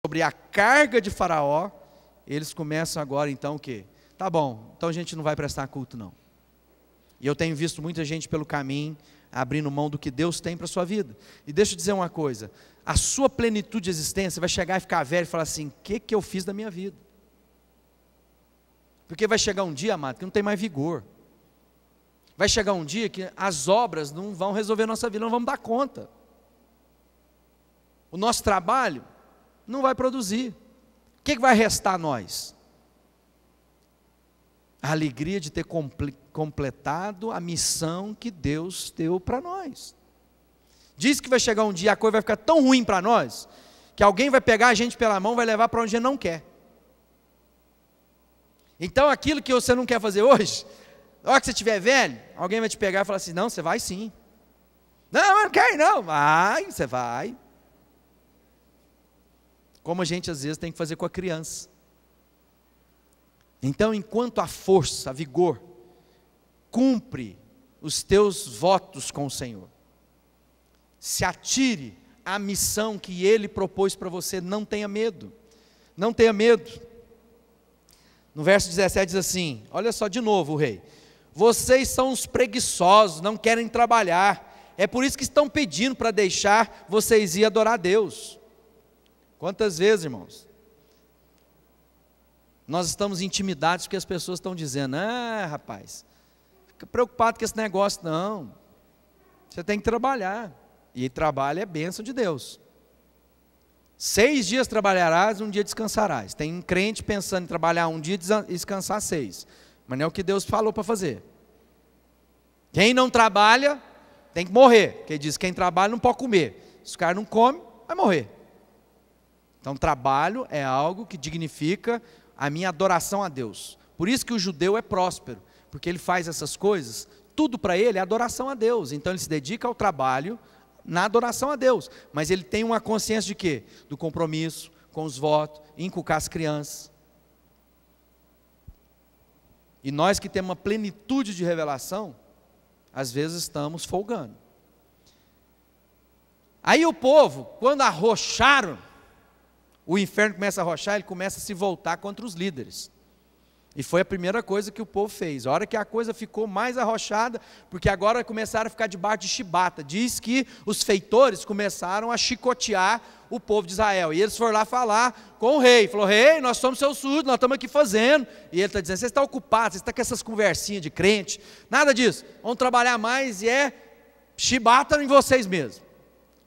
sobre a carga de Faraó, eles começam agora então o quê? Tá bom, então a gente não vai prestar culto não. E eu tenho visto muita gente pelo caminho, abrindo mão do que Deus tem para a sua vida. E deixa eu dizer uma coisa, a sua plenitude de existência vai chegar e ficar velho e falar assim, o que eu fiz da minha vida? Porque vai chegar um dia, amado, que não tem mais vigor. Vai chegar um dia que as obras não vão resolver a nossa vida, não vamos dar conta. O nosso trabalho não vai produzir. O que vai restar a nós? A alegria de ter completado a missão que Deus deu para nós. Diz que vai chegar um dia, a coisa vai ficar tão ruim para nós, que alguém vai pegar a gente pela mão e vai levar para onde a gente não quer. Então aquilo que você não quer fazer hoje, na hora que você estiver velho, alguém vai te pegar e falar assim, não, você vai sim. Não, eu não quero não. Vai, você vai. Como a gente às vezes tem que fazer com a criança. Então, enquanto a força, a vigor, cumpre os teus votos com o Senhor, se atire à missão que Ele propôs para você, não tenha medo, não tenha medo. No verso 17 diz assim, olha só de novo o rei, vocês são os preguiçosos, não querem trabalhar, é por isso que estão pedindo para deixar vocês ir adorar a Deus. Quantas vezes, irmãos, nós estamos intimidados porque as pessoas estão dizendo, rapaz, fica preocupado com esse negócio, não, você tem que trabalhar, e trabalho é bênção de Deus. 6 dias trabalharás, um dia descansarás. Tem um crente pensando em trabalhar um dia e descansar 6, mas não é o que Deus falou para fazer. Quem não trabalha, tem que morrer, porque diz, quem trabalha não pode comer, se o cara não come, vai morrer. Então trabalho é algo que dignifica a minha adoração a Deus. Por isso que o judeu é próspero, porque ele faz essas coisas, tudo para ele é adoração a Deus. Então ele se dedica ao trabalho na adoração a Deus, mas ele tem uma consciência de quê? Do compromisso com os votos, inculcar as crianças. E nós que temos uma plenitude de revelação, às vezes estamos folgando. Aí o povo, quando arrocharam, o inferno começa a arrochar, ele começa a se voltar contra os líderes. E foi a primeira coisa que o povo fez. A hora que a coisa ficou mais arrochada, porque agora começaram a ficar debaixo de chibata. Diz que os feitores começaram a chicotear o povo de Israel. E eles foram lá falar com o rei. Falou, rei, nós somos seus súditos, nós estamos aqui fazendo. E ele está dizendo, você está ocupado, você está com essas conversinhas de crente. Nada disso, vamos trabalhar mais e é chibata em vocês mesmos.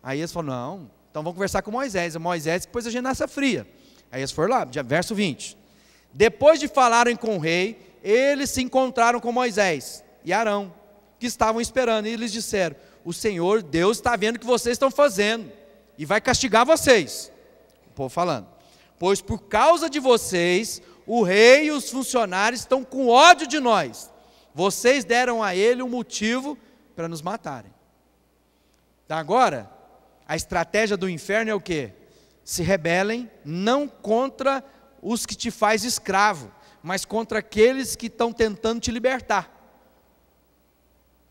Aí eles falaram, não, então vamos conversar com Moisés. Moisés, depois a gente nasce fria. Aí eles foram lá, verso 20. Depois de falarem com o rei, eles se encontraram com Moisés e Arão, que estavam esperando, e eles disseram, o Senhor Deus está vendo o que vocês estão fazendo, e vai castigar vocês. O povo falando, pois por causa de vocês, o rei e os funcionários estão com ódio de nós, vocês deram a ele um motivo para nos matarem. Então agora, a estratégia do inferno é o quê? Se rebelem, não contra os que te faz escravo, mas contra aqueles que estão tentando te libertar.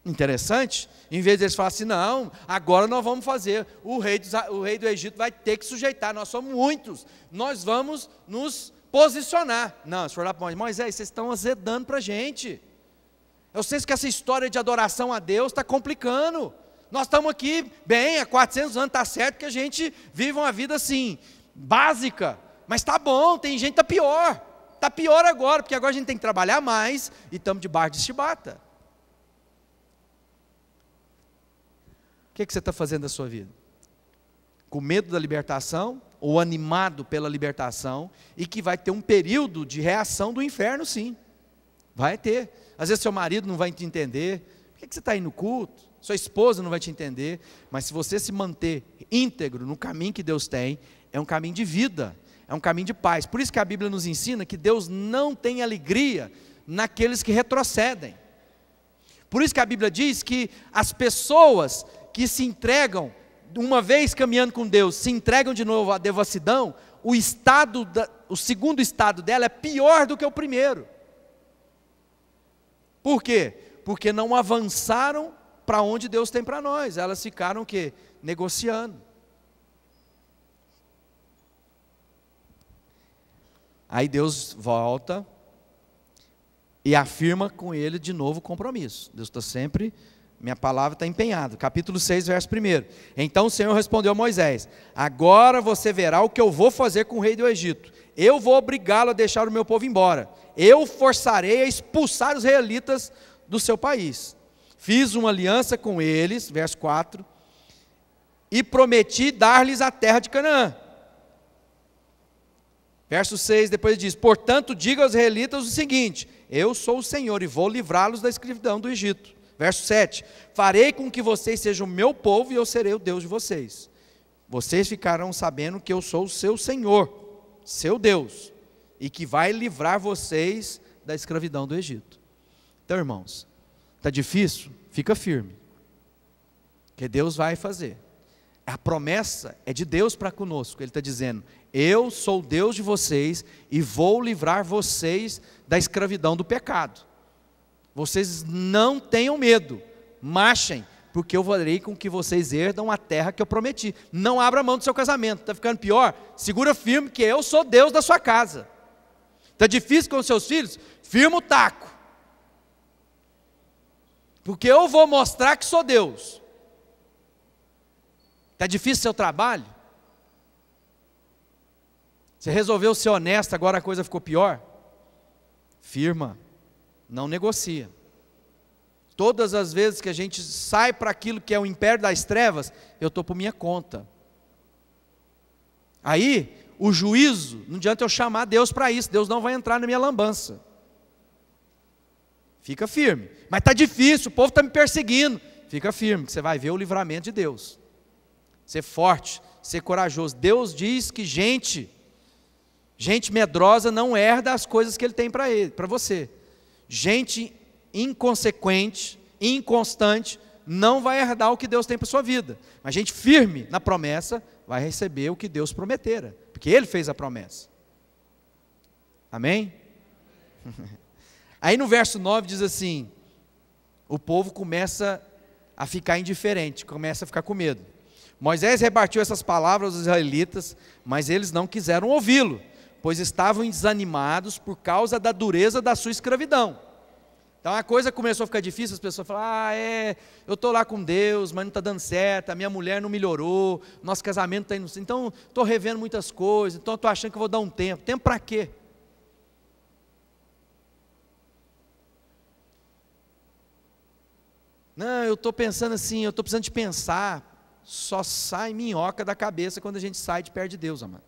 Interessante? Em vez de eles falarem assim, não, agora nós vamos fazer, o rei do Egito vai ter que sujeitar, nós somos muitos, nós vamos nos posicionar. Não, se for lá para Moisés, vocês estão azedando para a gente. Eu sei que essa história de adoração a Deus está complicando. Nós estamos aqui, bem, há 400 anos, está certo que a gente vive uma vida assim, básica, mas está bom, tem gente que está pior agora, porque agora a gente tem que trabalhar mais, e estamos debaixo de chibata. O que você está fazendo da sua vida? Com medo da libertação, ou animado pela libertação, e que vai ter um período de reação do inferno sim, vai ter. Às vezes seu marido não vai te entender, por que você está indo no culto? Sua esposa não vai te entender, mas se você se manter íntegro no caminho que Deus tem, é um caminho de vida, é um caminho de paz. Por isso que a Bíblia nos ensina que Deus não tem alegria naqueles que retrocedem. Por isso que a Bíblia diz que as pessoas que se entregam, uma vez caminhando com Deus, se entregam de novo à devassidão, o segundo estado dela é pior do que o primeiro. Por quê? Porque não avançaram para onde Deus tem para nós, elas ficaram o quê? Negociando. Aí Deus volta e afirma com ele de novo o compromisso. Deus está sempre, minha palavra está empenhada. Capítulo 6, verso 1. Então o Senhor respondeu a Moisés: agora você verá o que eu vou fazer com o rei do Egito. Eu vou obrigá-lo a deixar o meu povo embora. Eu forçarei a expulsar os israelitas do seu país. Fiz uma aliança com eles, verso 4, e prometi dar-lhes a terra de Canaã. Verso 6, depois diz: portanto, diga aos israelitas o seguinte: eu sou o Senhor e vou livrá-los da escravidão do Egito. Verso 7, farei com que vocês sejam o meu povo e eu serei o Deus de vocês. Vocês ficarão sabendo que eu sou o seu Senhor, seu Deus, e que vai livrar vocês da escravidão do Egito. Então, irmãos, está difícil? Fica firme, que Deus vai fazer. A promessa é de Deus para conosco. Ele está dizendo: eu sou o Deus de vocês e vou livrar vocês da escravidão do pecado. Vocês não tenham medo, marchem, porque eu farei com que vocês herdam a terra que eu prometi. Não abra mão do seu casamento. Está ficando pior? Segura firme que eu sou Deus da sua casa. Está difícil com os seus filhos? Firma o taco, porque eu vou mostrar que sou Deus. Está difícil o seu trabalho? Você resolveu ser honesto, agora a coisa ficou pior? Firma, não negocia. Todas as vezes que a gente sai para aquilo que é o império das trevas, eu estou por minha conta. Aí, o juízo, não adianta eu chamar Deus para isso, Deus não vai entrar na minha lambança. Fica firme. Mas está difícil, o povo está me perseguindo. Fica firme, que você vai ver o livramento de Deus. Ser forte, ser corajoso. Deus diz que gente medrosa não herda as coisas que Ele tem para você. Gente inconsequente, inconstante, não vai herdar o que Deus tem para a sua vida. Mas gente firme na promessa vai receber o que Deus prometera, porque Ele fez a promessa. Amém? Aí no verso 9 diz assim: o povo começa a ficar indiferente, começa a ficar com medo. Moisés rebatiu essas palavras aos israelitas, mas eles não quiseram ouvi-lo, pois estavam desanimados por causa da dureza da sua escravidão. Então a coisa começou a ficar difícil, as pessoas falaram: eu estou lá com Deus, mas não está dando certo, a minha mulher não melhorou, nosso casamento está indo, então estou revendo muitas coisas, então estou achando que eu vou dar um tempo. Tempo para quê? Não, eu estou pensando assim, eu estou precisando de pensar. Só sai minhoca da cabeça quando a gente sai de perto de Deus, amado.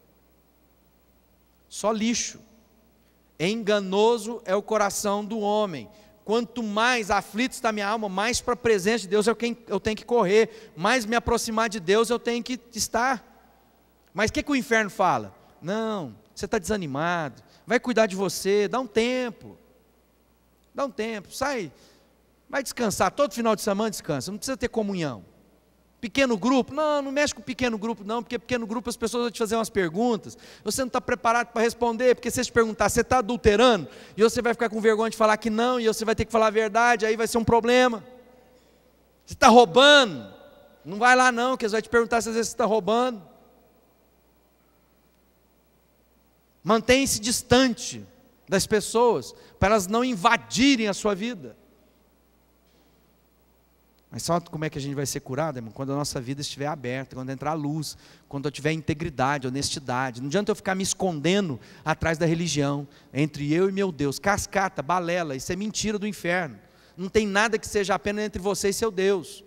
Só lixo. Enganoso é o coração do homem. Quanto mais aflito está minha alma, mais para a presença de Deus eu tenho que correr, mais me aproximar de Deus eu tenho que estar. Mas o que o inferno fala? Não, você está desanimado, vai cuidar de você, dá um tempo, sai, vai descansar, todo final de semana descansa, não precisa ter comunhão. Pequeno grupo, não mexe com pequeno grupo não, porque pequeno grupo as pessoas vão te fazer umas perguntas, você não está preparado para responder, porque se eles te perguntar, você está adulterando? E você vai ficar com vergonha de falar que não, e você vai ter que falar a verdade, aí vai ser um problema. Você está roubando? Não vai lá não, que eles vão te perguntar se às vezes você está roubando. Mantenha-se distante das pessoas, para elas não invadirem a sua vida. Mas sabe como é que a gente vai ser curado, irmão? Quando a nossa vida estiver aberta, quando entrar a luz, quando eu tiver integridade, honestidade. Não adianta eu ficar me escondendo atrás da religião, entre eu e meu Deus. Cascata, balela, isso é mentira do inferno. Não tem nada que seja apenas entre você e seu Deus.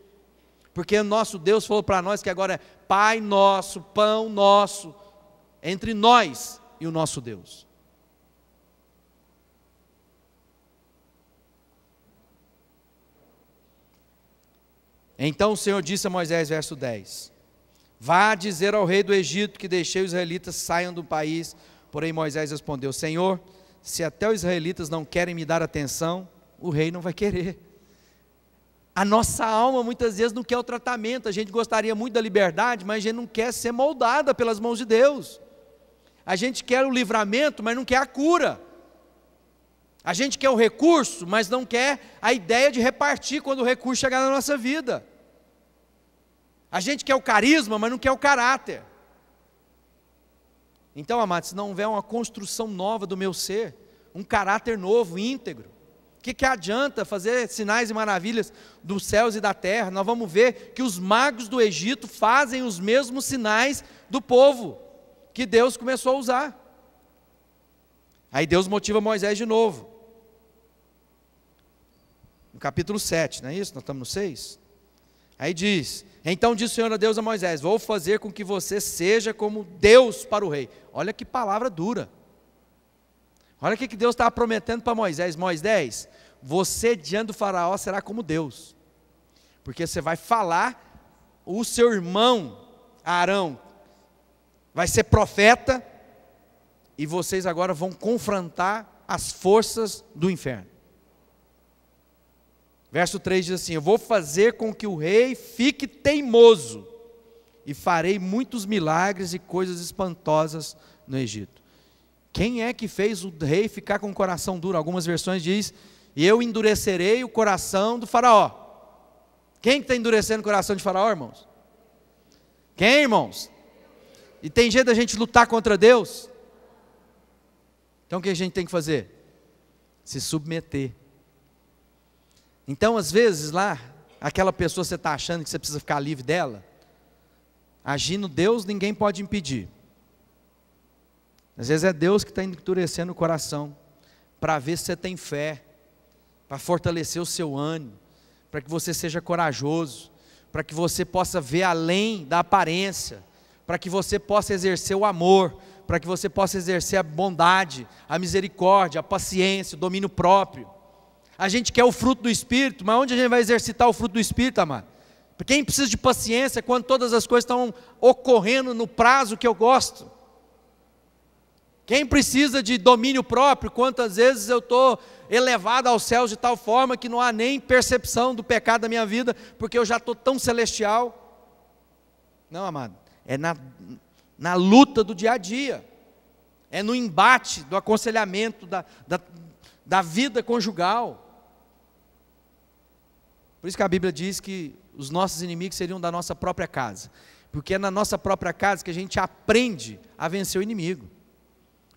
Porque o nosso Deus falou para nós que agora é Pai nosso, pão nosso, entre nós e o nosso Deus. Então o Senhor disse a Moisés, verso 10: vá dizer ao rei do Egito que deixei os israelitas saiam do país. Porém Moisés respondeu: Senhor, se até os israelitas não querem me dar atenção, o rei não vai querer. A nossa alma muitas vezes não quer o tratamento, a gente gostaria muito da liberdade, mas a gente não quer ser moldada pelas mãos de Deus. A gente quer o livramento, mas não quer a cura. A gente quer o recurso, mas não quer a ideia de repartir quando o recurso chegar na nossa vida. A gente quer o carisma, mas não quer o caráter. Então, amados, se não houver uma construção nova do meu ser, um caráter novo, íntegro, o que adianta fazer sinais e maravilhas dos céus e da terra? Nós vamos ver que os magos do Egito fazem os mesmos sinais do povo que Deus começou a usar. Aí Deus motiva Moisés de novo. No capítulo 7, não é isso? Nós estamos no 6. Aí diz: então disse o Senhor a Deus a Moisés: vou fazer com que você seja como Deus para o rei. Olha que palavra dura. Olha o que Deus estava prometendo para Moisés. Moisés, você diante do faraó será como Deus. Porque você vai falar, o seu irmão Arão vai ser profeta, e vocês agora vão confrontar as forças do inferno. Verso 3 diz assim: eu vou fazer com que o rei fique teimoso, e farei muitos milagres e coisas espantosas no Egito. Quem é que fez o rei ficar com o coração duro? Algumas versões diz: e eu endurecerei o coração do faraó. Quem está endurecendo o coração de faraó, irmãos? Quem, irmãos? E tem jeito da gente lutar contra Deus? Então o que a gente tem que fazer? Se submeter. Então, às vezes lá, aquela pessoa você está achando que você precisa ficar livre dela, agindo Deus, ninguém pode impedir. Às vezes é Deus que está endurecendo o coração, para ver se você tem fé, para fortalecer o seu ânimo, para que você seja corajoso, para que você possa ver além da aparência, para que você possa exercer o amor, para que você possa exercer a bondade, a misericórdia, a paciência, o domínio próprio. A gente quer o fruto do Espírito, mas onde a gente vai exercitar o fruto do Espírito, amado? Porque quem precisa de paciência quando todas as coisas estão ocorrendo no prazo que eu gosto? Quem precisa de domínio próprio, quantas vezes eu estou elevado aos céus de tal forma que não há nem percepção do pecado da minha vida, porque eu já estou tão celestial? Não, amado, é na luta do dia a dia, é no embate do aconselhamento, da vida conjugal. Por isso que a Bíblia diz que os nossos inimigos seriam da nossa própria casa, porque é na nossa própria casa que a gente aprende a vencer o inimigo,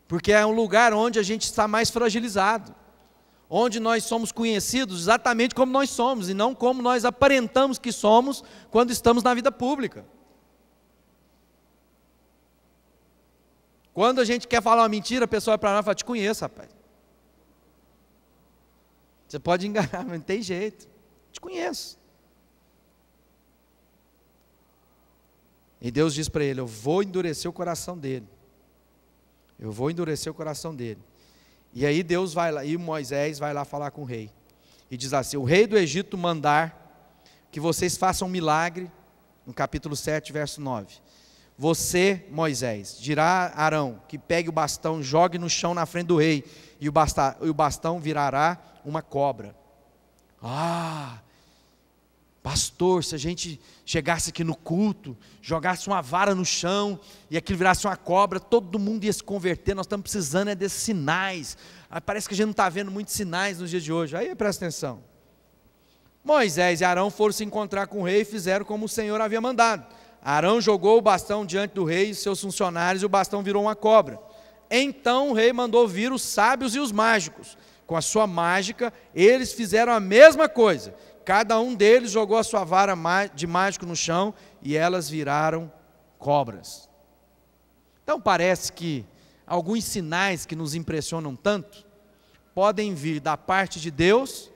porque é um lugar onde a gente está mais fragilizado, onde nós somos conhecidos exatamente como nós somos, e não como nós aparentamos que somos quando estamos na vida pública. Quando a gente quer falar uma mentira, a pessoa vai para nós e fala: te conheço, rapaz. Você pode enganar, mas não tem jeito. Te conheço. E Deus diz para ele: eu vou endurecer o coração dele. Eu vou endurecer o coração dele. E aí Deus vai lá, e Moisés vai lá falar com o rei. E diz assim: o rei do Egito mandar que vocês façam um milagre, no capítulo 7, verso 9. Você, Moisés, dirá a Arão que pegue o bastão, jogue no chão na frente do rei, e o bastão virará uma cobra. Ah, pastor, se a gente chegasse aqui no culto, jogasse uma vara no chão, e aquilo virasse uma cobra, todo mundo ia se converter. Nós estamos precisando desses sinais. Parece que a gente não está vendo muitos sinais nos dias de hoje. Aí presta atenção. Moisés e Arão foram se encontrar com o rei e fizeram como o Senhor havia mandado. Arão jogou o bastão diante do rei e seus funcionários, e o bastão virou uma cobra. Então o rei mandou vir os sábios e os mágicos. Com a sua mágica, eles fizeram a mesma coisa. Cada um deles jogou a sua vara de mágico no chão, e elas viraram cobras. Então parece que alguns sinais que nos impressionam tanto, podem vir da parte de Deus,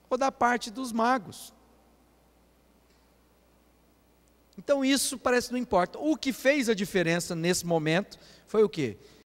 ou da parte dos magos. Então isso parece que não importa. O que fez a diferença nesse momento foi o quê?